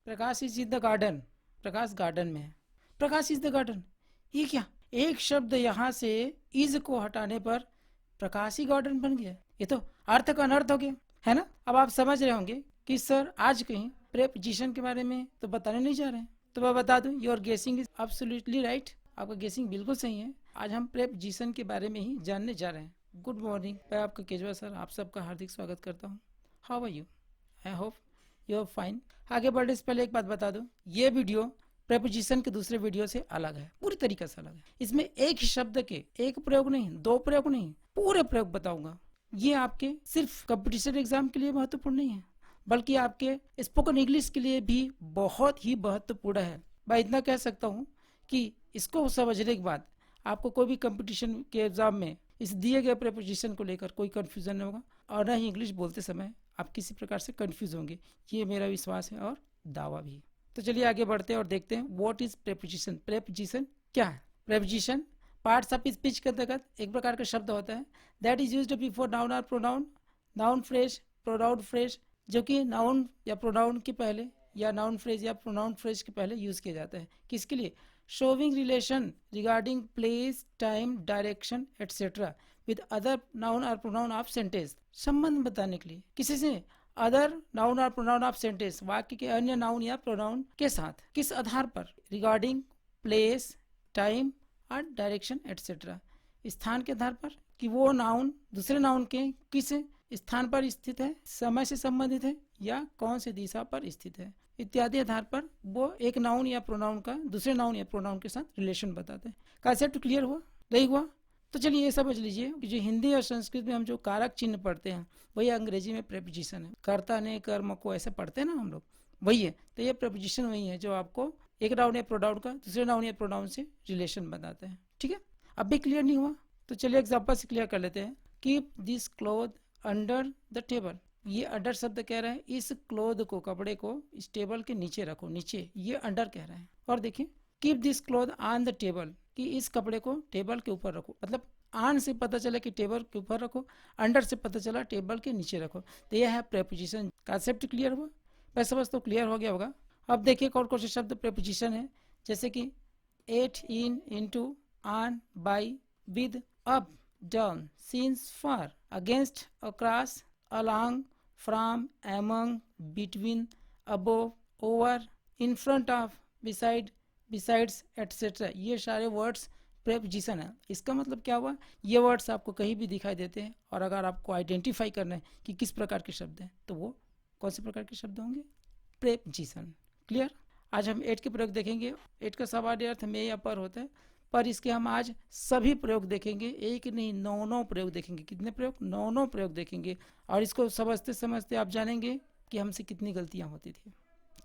Prakash is in the garden, Prakash garden में है। प्रकाश is the garden, ये क्या, एक शब्द यहाँ से इज को हटाने पर प्रकाश ही गार्डन बन गया। ये तो अर्थ का अनर्थ हो गया, है ना। अब आप समझ रहे होंगे कि सर आज कहीं प्रेपोजिशन के बारे में तो बताने नहीं जा रहे हैं। तो मैं बता दूं, योर गेसिंग इज एब्सोल्युटली राइट, आपका गेसिंग बिल्कुल सही है। आज हम प्रेपोजिशन के बारे में ही जानने जा रहे हैं। गुड मॉर्निंग, मैं आपका केजवा सर आप सबका हार्दिक स्वागत करता हूँ। How are you? I hope you are fine. आगे बढ़ने से पहले एक बात बता दूं, ये वीडियो प्रेपोजिशन के दूसरे वीडियो से अलग है, पूरी तरीके से अलग है। इसमें एक ही शब्द के एक प्रयोग नहीं, दो प्रयोग नहीं, पूरे प्रयोग बताऊंगा। ये आपके सिर्फ कंपटीशन एग्जाम के लिए महत्वपूर्ण नहीं है, बल्कि आपके स्पोकन इंग्लिश के लिए भी बहुत ही महत्वपूर्ण है। मैं इतना कह सकता हूँ कि इसको समझने के बाद आपको कोई भी कंपटीशन के एग्जाम में इस दिए गए प्रेपोजिशन को लेकर कोई कंफ्यूजन नहीं होगा, और न ही इंग्लिश बोलते समय आप किसी प्रकार से कंफ्यूज होंगे। ये मेरा विश्वास है और दावा भी है। तो चलिए आगे बढ़ते हैं और देखते हैं व्हाट इज प्रेपोजिशन। प्रेपोजिशन क्या है? प्रेपोजिशन पार्ट्स ऑफ स्पीच के अंतर्गत एक प्रकार का शब्द होता है that is used before noun और pronoun, noun phrase, pronoun phrase, जो कि नाउन या प्रोनाउन के पहले या नाउन फ्रेज या प्रोनाउन फ्रेज के पहले यूज किया जाता है। किसके लिए? Showing relation regarding place, time, direction etcetera with other noun और प्रोनाउन ऑफ सेंटेंस, संबंध बताने के लिए किसी से अदर नाउन और प्रोनाउन ऑफ सेंटेंस, वाक्य के अन्य नाउन या प्रोनाउन के साथ। किस आधार पर? रिगार्डिंग प्लेस, टाइम और डायरेक्शन एटसेट्रा, स्थान के आधार पर कि वो नाउन दूसरे नाउन के किस स्थान पर स्थित है, समय से संबंधित है या कौन सी दिशा पर स्थित है इत्यादि आधार पर वो एक नाउन या प्रोनाउन का दूसरे नाउन या प्रोनाउन के साथ रिलेशन बताते हैं। कंसेप्ट क्लियर हुआ? नहीं हुआ तो चलिए ये समझ लीजिए कि जो हिंदी और संस्कृत में हम जो कारक चिन्ह पढ़ते हैं वही अंग्रेजी में प्रेपोजिशन है। कर्ता ने कर्म को ऐसे पढ़ते हैं ना हम लोग, वही है। तो ये प्रेपोजिशन वही है जो आपको एक नाउन या प्रोनाउन का दूसरे नाउन या प्रोनाउन से रिलेशन बताते हैं। ठीक है, अब भी क्लियर नहीं हुआ तो चलिए एग्जाम्पल से क्लियर कर लेते हैं। Keep this cloth under the table, ये अंडर शब्द कह रहा है इस क्लोथ को, कपड़े को इस टेबल के नीचे रखो, नीचे, ये अंडर कह रहा है। और देखिए keep this cloth on the table, कि इस कपड़े को टेबल के ऊपर रखो, मतलब ऑन से पता चला कि टेबल के ऊपर रखो, अंडर से पता चला टेबल के नीचे रखो। तो यह है प्रेपोजिशन। कंसेप्ट क्लियर हुआ? मैं समझ तो क्लियर हो गया होगा। अब देखिए कौन कौन से शब्द प्रेपोजिशन है, जैसे कि at, in, into, on, by, with, up, down, since, for, against, across, along, from, among, between, above, over, in front of, beside, besides, etc. ये सारे वर्ड्स प्रेपोजिशन है। इसका मतलब क्या हुआ? ये वर्ड्स आपको कहीं भी दिखाई देते हैं और अगर आपको आइडेंटिफाई करना है कि किस प्रकार के शब्द हैं तो वो कौन से प्रकार के शब्द होंगे? प्रेपोजिशन। क्लियर? आज हम एट के प्रयोग देखेंगे। एट का सामान्य अर्थ में या पर होता है, पर इसके हम आज सभी प्रयोग देखेंगे, एक नहीं 9 प्रयोग देखेंगे। कितने प्रयोग? 9 प्रयोग देखेंगे। और इसको समझते समझते आप जानेंगे कि हमसे कितनी गलतियां होती थी।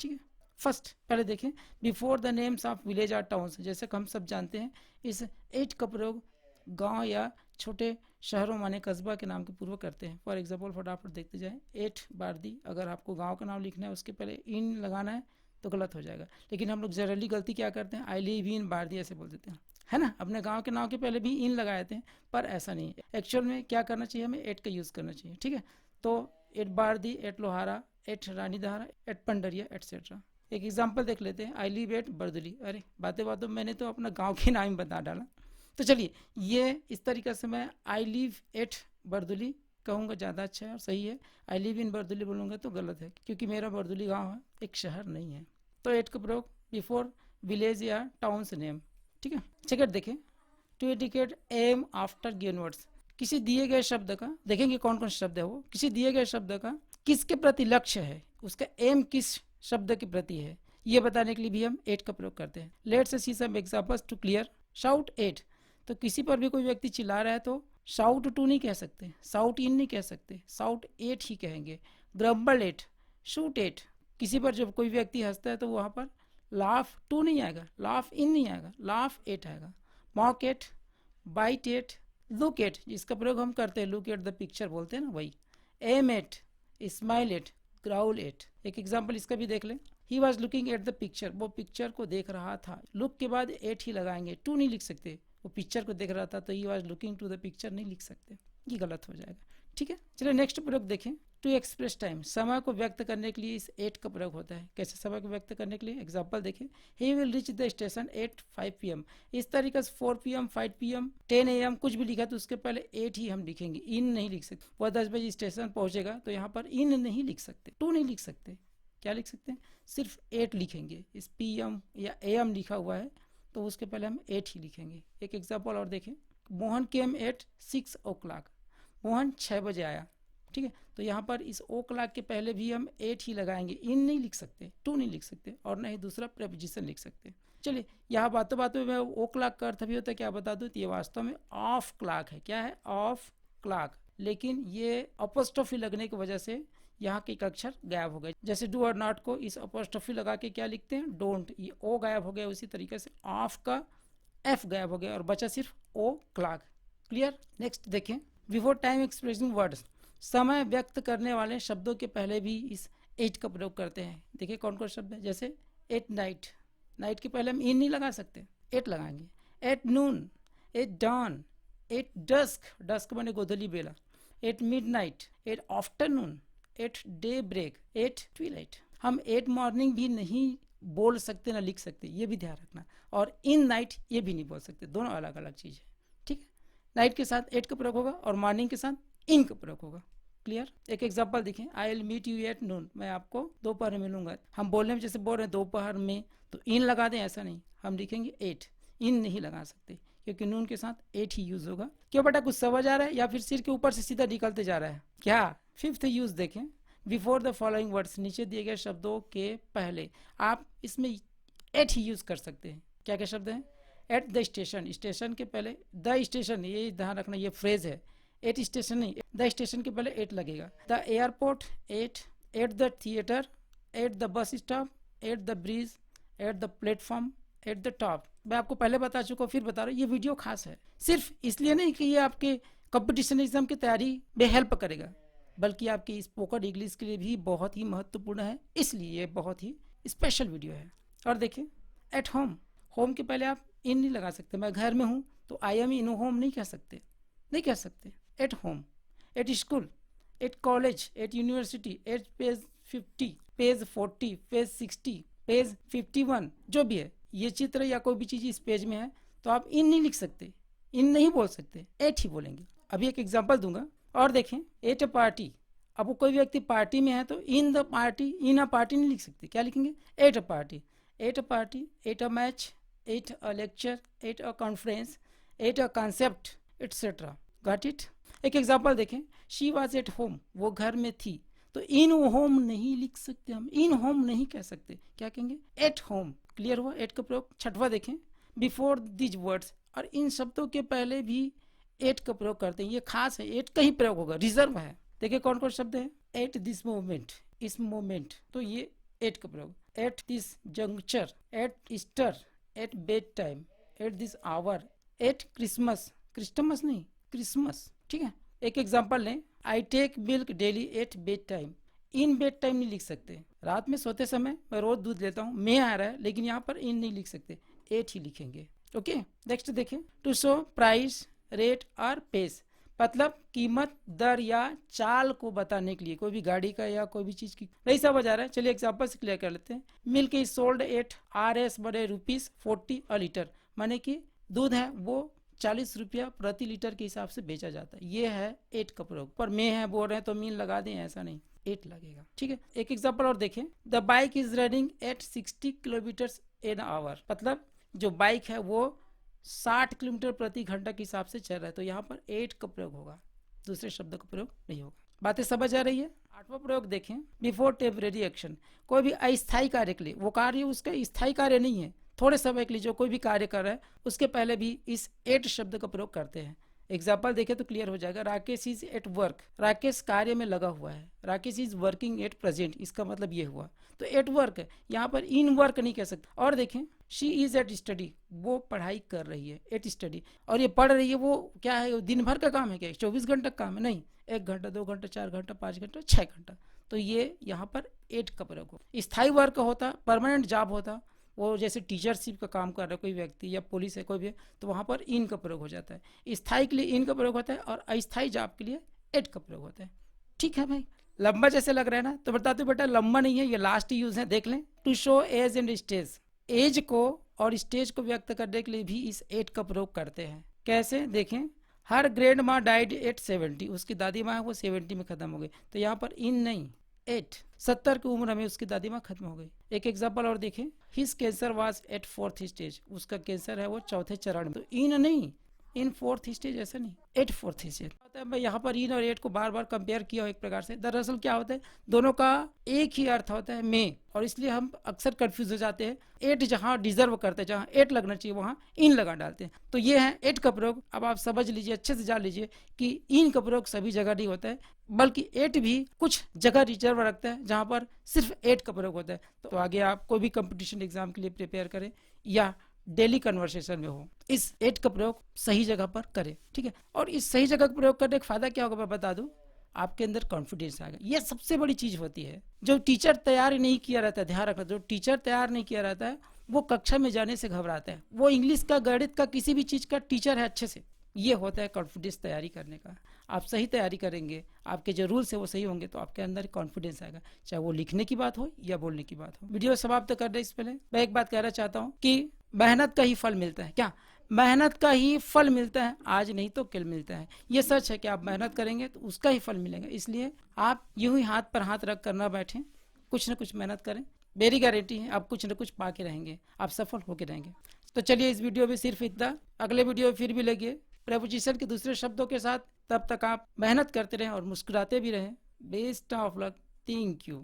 ठीक है, फर्स्ट पहले देखें before the names of village और टाउन्स। जैसे हम सब जानते हैं इस एट का प्रयोग गांव या छोटे शहरों माने कस्बा के नाम के पूर्व करते हैं। फॉर एग्जाम्पल फटाफट देखते जाएं, एट बारदी, अगर आपको गाँव का नाम लिखना है उसके पहले इन लगाना है तो गलत हो जाएगा। लेकिन हम लोग जनरली गलती क्या करते हैं, आई लिव इन बारदी ऐसे बोल देते हैं, है ना। अपने गांव के नाम के पहले भी इन लगाए थे, पर ऐसा नहीं है। एक्चुअल में क्या करना चाहिए, हमें एट का यूज़ करना चाहिए। ठीक है, तो at Bardi, at Lohara, at Ranidhara, at Pandariya etcetera. एक एग्जाम्पल देख लेते हैं, आई लिव एट बरदुली। अरे बातें बातों मैंने तो अपना गाँव के नाम बता डाला। तो चलिए ये इस तरीके से मैं आई लिव एट बरदुली कहूँगा ज़्यादा अच्छा है और सही है। आई लिव इन बरदुली बोलूँगा तो गलत है, क्योंकि मेरा बरदुली गाँव है, एक शहर नहीं है। तो एट का प्रयोग बिफोर विलेज या टाउन से नेम। ठीक है, सेकंड देखें, to indicate aim after given words. किसी दिए गए शब्द का, देखेंगे कौन कौन शब्द है वो, किसी दिए गए शब्द का किसके प्रति लक्ष्य है, उसका एम किस शब्द के प्रति है, ये बताने के लिए भी हम एट का प्रयोग करते हैं। Let's see some examples to clear. Shout at, तो किसी पर भी कोई व्यक्ति चिल्ला रहा है तो शाउट टू नहीं कह सकते, शाउट इन नहीं कह सकते, शाउट एट ही कहेंगे। ग्रम्बल एट, शूट एट, किसी पर जब कोई व्यक्ति हंसता है तो वहाँ पर लाफ टू नहीं आएगा, लाफ इन नहीं आएगा, लाफ एट आएगा। Mock at, bite at, look at, जिसका प्रयोग हम करते हैं लुक एट द पिक्चर बोलते हैं ना, वही। Aim at, smile at, growl at. एक एग्जाम्पल इसका भी देख लें, he was looking at the picture, वो पिक्चर को देख रहा था। लुक के बाद एट ही लगाएंगे, टू नहीं लिख सकते। वो पिक्चर को देख रहा था तो he was looking to the picture नहीं लिख सकते, ये गलत हो जाएगा। ठीक है, चलिए नेक्स्ट प्रयोग देखें। टू एक्सप्रेस टाइम, समय को व्यक्त करने के लिए इस एट का प्रयोग होता है। कैसे समय को व्यक्त करने के लिए, एग्जांपल देखें। He will reach the station at 5 PM। इस तरीके से 4 PM, 5 PM, 10 AM कुछ भी लिखा तो उसके पहले 8 ही हम लिखेंगे, इन नहीं लिख सकते। वह 10 बजे स्टेशन पहुंचेगा तो यहाँ पर इन नहीं लिख सकते, टू नहीं लिख सकते, क्या लिख सकते हैं, सिर्फ 8 लिखेंगे। इस PM या AM लिखा हुआ है तो उसके पहले हम 8 ही लिखेंगे। एक एग्जाम्पल और देखें। Mohan came at 6 o'clock। Mohan 6 बजे आया, ठीक है, तो यहाँ पर इस ओ क्लॉक के पहले भी हम 8 ही लगाएंगे, इन नहीं लिख सकते, टू नहीं लिख सकते, और न ही दूसरा प्रेपोजिशन लिख सकते। चलिए यहाँ बातों बातों में ओ क्लॉक का अर्थ भी होता है, क्या बता दूँ, तो ये वास्तव में ऑफ क्लॉक है। क्या है, ऑफ क्लॉक, लेकिन ये अपोस्ट्रोफी लगने की वजह से यहाँ के एक अक्षर गायब हो गए। जैसे डू और नॉट को इस अपोस्ट्रोफी लगा के क्या लिखते हैं, डोंट, ये ओ गायब हो गया, उसी तरीके से ऑफ का एफ गायब हो गया और बचा सिर्फ ओ क्लॉक। क्लियर। नेक्स्ट देखें। बिफोर टाइम एक्सप्रेसिंग वर्ड्स, समय व्यक्त करने वाले शब्दों के पहले भी इस एट का प्रयोग करते हैं। देखिए कौन कौन शब्द है, जैसे एट नाइट, नाइट के पहले हम इन नहीं लगा सकते, एट लगाएंगे। At noon, at dawn, at dusk, dusk बने गोधूली बेला, at midnight, at afternoon, at day break, at twilight. हम एट मॉर्निंग भी नहीं बोल सकते ना लिख सकते, ये भी ध्यान रखना। और इन नाइट ये भी नहीं बोल सकते, दोनों अलग अलग चीज़ है। ठीक है, नाइट के साथ एट का प्रयोग होगा और मॉर्निंग के साथ इन का प्रयोग होगा। क्लियर। एक एग्जांपल देखें। I will meet you at noon, मैं आपको दोपहर में मिलूंगा। हम बोलने में जैसे बोल रहे हैं दोपहर में, तो इन लगा दें, ऐसा नहीं, हम लिखेंगे एट, इन नहीं लगा सकते क्योंकि नून के साथ एट ही यूज होगा। क्यों बेटा, कुछ समझ आ रहा है या फिर सिर के ऊपर से सीधा निकलते जा रहा है क्या। फिफ्थ यूज देखें। बिफोर द फॉलोइंग वर्ड्स, नीचे दिए गए शब्दों के पहले आप इसमें एट ही यूज कर सकते हैं। क्या क्या शब्द हैं, एट द स्टेशन, स्टेशन के पहले द स्टेशन, ये ध्यान रखना, ये फ्रेज है। एट स्टेशन नहीं, द स्टेशन के पहले एट लगेगा। The airport at, at the theatre, at the bus stop, at the bridge, at the platform, at the top. मैं आपको पहले बता चुका हूँ, फिर बता रहा हूँ, ये वीडियो खास है, सिर्फ इसलिए नहीं कि ये आपके कंपटीशन एग्जाम की तैयारी में हेल्प करेगा, बल्कि आपकी स्पोकन इंग्लिश के लिए भी बहुत ही महत्वपूर्ण है, इसलिए ये बहुत ही स्पेशल वीडियो है। और देखिए एट होम, होम के पहले आप इन नहीं लगा सकते। मैं घर में हूँ तो आई एम इन होम नहीं कह सकते, नहीं कह सकते। At home, at school, at college, at university, at page 50, page 40, page 60, page 51, जो भी है, ये चित्र या कोई भी चीज़ इस पेज में है तो आप इन नहीं लिख सकते, इन नहीं बोल सकते, एट ही बोलेंगे। अभी एक एग्जांपल दूंगा और देखें। एट अ पार्टी, अब वो कोई व्यक्ति पार्टी में है तो in the party, in a party नहीं लिख सकते, क्या लिखेंगे, at a party. At a party, at a match, at a lecture, at a conference, at a concept, etcetera. Got it. एक एग्जांपल देखें। शी वॉज एट होम, वो घर में थी, तो इन होम नहीं लिख सकते, हम इन होम नहीं कह सकते, क्या कहेंगे, एट होम। क्लियर हुआ एट का प्रयोग। छठवा देखें। बिफोर दिज वर्ड्स, और इन शब्दों के पहले भी एट का प्रयोग करते हैं, ये खास है, एट का ही प्रयोग होगा, रिजर्व है। देखिए कौन कौन शब्द है। एट दिस मोमेंट, इस मोमेंट, तो ये एट का प्रयोग। At this juncture, at Easter, at bed time, at this hour, at Christmas, Christmas नहीं, क्रिसमस। ठीक है, एक एग्जांपल लें। I take milk daily at bed time, in bed time नहीं लिख सकते, रात में सोते समय मैं रोज दूध लेता हूँ, मैं आ रहा है, लेकिन यहाँ पर इन नहीं लिख सकते, एट ही लिखेंगे। ओके, नेक्स्ट देखें। टू शो प्राइस, रेट और पेस, मतलब कीमत, दर या चाल को बताने के लिए, कोई भी गाड़ी का या कोई भी चीज की। नहीं समझ आ रहा है, चलिए एग्जांपल से क्लियर कर लेते हैं। Milk is sold at RS बड़े ₹40 अ लीटर, माने कि दूध है वो 40 रुपया प्रति लीटर के हिसाब से बेचा जाता है। ये है एट का प्रयोग। पर मैं है बोल रहे हैं तो मीन लगा दें, ऐसा नहीं, एट लगेगा। ठीक है, एक एग्जांपल और देखें। The bike is running at 60 kilometre in hour, मतलब जो बाइक है वो 60 किलोमीटर प्रति घंटा के हिसाब से चल रहा है, तो यहाँ पर एट का प्रयोग होगा, दूसरे शब्द का प्रयोग नहीं होगा। बातें समझ आ रही है। आठवां प्रयोग देखें। बिफोर टेम्परेरी एक्शन, कोई भी अस्थायी कार्य के लिए, वो कार्य उसका स्थायी कार्य नहीं है, थोड़े समय के लिए जो कोई भी कार्य कर रहा है उसके पहले भी इस एट शब्द का प्रयोग करते हैं। एग्जाम्पल देखें तो क्लियर हो जाएगा। Rakesh is at work, Rakesh कार्य में लगा हुआ है। Rakesh is working at present, इसका मतलब ये हुआ, तो एट वर्क है, यहाँ पर इन वर्क नहीं कह सकते। और देखें। शी इज एट स्टडी, वो पढ़ाई कर रही है, एट स्टडी, और ये पढ़ रही है, वो क्या है, दिन भर का काम है क्या, 24 घंटा का काम है, नहीं, 1 घंटा, 2 घंटा, 4 घंटा, 5 घंटा, 6 घंटा, तो ये यहाँ पर एट का प्रयोग हो। स्थायी वर्क होता, परमानेंट जॉब होता, वो जैसे टीचरशिप का काम कर रहा है कोई व्यक्ति या पुलिस है कोई भी, तो वहाँ पर इन का प्रयोग हो जाता है। स्थायी के लिए इन का प्रयोग होता है और अस्थायी जॉब के लिए एट का प्रयोग होता है। ठीक है भाई, लंबा जैसे लग रहा है ना, तो बता दो बेटा लंबा नहीं है, ये लास्ट यूज है, देख लें। To show age and stage, age को और स्टेज को व्यक्त करने के लिए भी इस एट का प्रयोग करते हैं। कैसे देखें, हर ग्रैंड माँ डाइड एट 70, उसकी दादी माँ है वो 70 में खत्म हो गई, तो यहाँ पर इन नहीं 8, 70 की उम्र में उसकी दादी माँ खत्म हो गई। एक एग्जाम्पल और देखें, his cancer was at 4th stage, उसका कैंसर है वो 4थे चरण में, तो इन नहीं, इन 4th स्टेज, ऐसा नहीं, 8 4th स्टेज होता है। मैं यहाँ पर इन और 8 को बार बार कंपेयर किया हो एक प्रकार से, दरअसल क्या होता है, दोनों का एक ही अर्थ होता है में, और इसलिए हम अक्सर कंफ्यूज हो जाते हैं। 8 जहाँ डिजर्व करते हैं, जहाँ 8 लगना चाहिए वहाँ इन लगा डालते हैं, तो ये है 8 का प्रयोग। अब आप समझ लीजिए, अच्छे से जान लीजिए कि इन का प्रयोग सभी जगह नहीं होता है, बल्कि 8 भी कुछ जगह रिजर्व रखता है जहाँ पर सिर्फ 8 का प्रयोग होता है। तो आगे आप कोई भी कंपटीशन एग्जाम के लिए प्रिपेयर करें या डेली कन्वर्सेशन में हो, इस 8 का प्रयोग सही जगह पर करें, ठीक है। और इस सही जगह का प्रयोग करने का फायदा क्या होगा मैं बता दूं, आपके अंदर कॉन्फिडेंस आएगा। ये सबसे बड़ी चीज होती है, जो टीचर तैयार नहीं किया रहता है, ध्यान रखना, जो टीचर तैयार नहीं किया रहता है वो कक्षा में जाने से घबराता है। वो इंग्लिश का, गणित का, किसी भी चीज का टीचर है अच्छे से, ये होता है कॉन्फिडेंस तैयारी करने का। आप सही तैयारी करेंगे, आपके जो रूल्स है वो सही होंगे, तो आपके अंदर कॉन्फिडेंस आएगा, चाहे वो लिखने की बात हो या बोलने की बात हो। वीडियो समाप्त करने से पहले मैं एक बात कहना चाहता हूँ कि मेहनत का ही फल मिलता है। क्या मेहनत का ही फल मिलता है, आज नहीं तो कल मिलता है। ये सच है कि आप मेहनत करेंगे तो उसका ही फल मिलेगा। इसलिए आप यूं ही हाथ पर हाथ रख कर ना बैठें, कुछ ना कुछ मेहनत करें, मेरी गारंटी है आप कुछ ना कुछ पा के रहेंगे, आप सफल होके रहेंगे। तो चलिए इस वीडियो में सिर्फ इतना, अगले वीडियो में फिर मिलेंगे प्रेपोजिशन के दूसरे शब्दों के साथ। तब तक आप मेहनत करते रहें और मुस्कुराते भी रहें। Best of luck, thank you.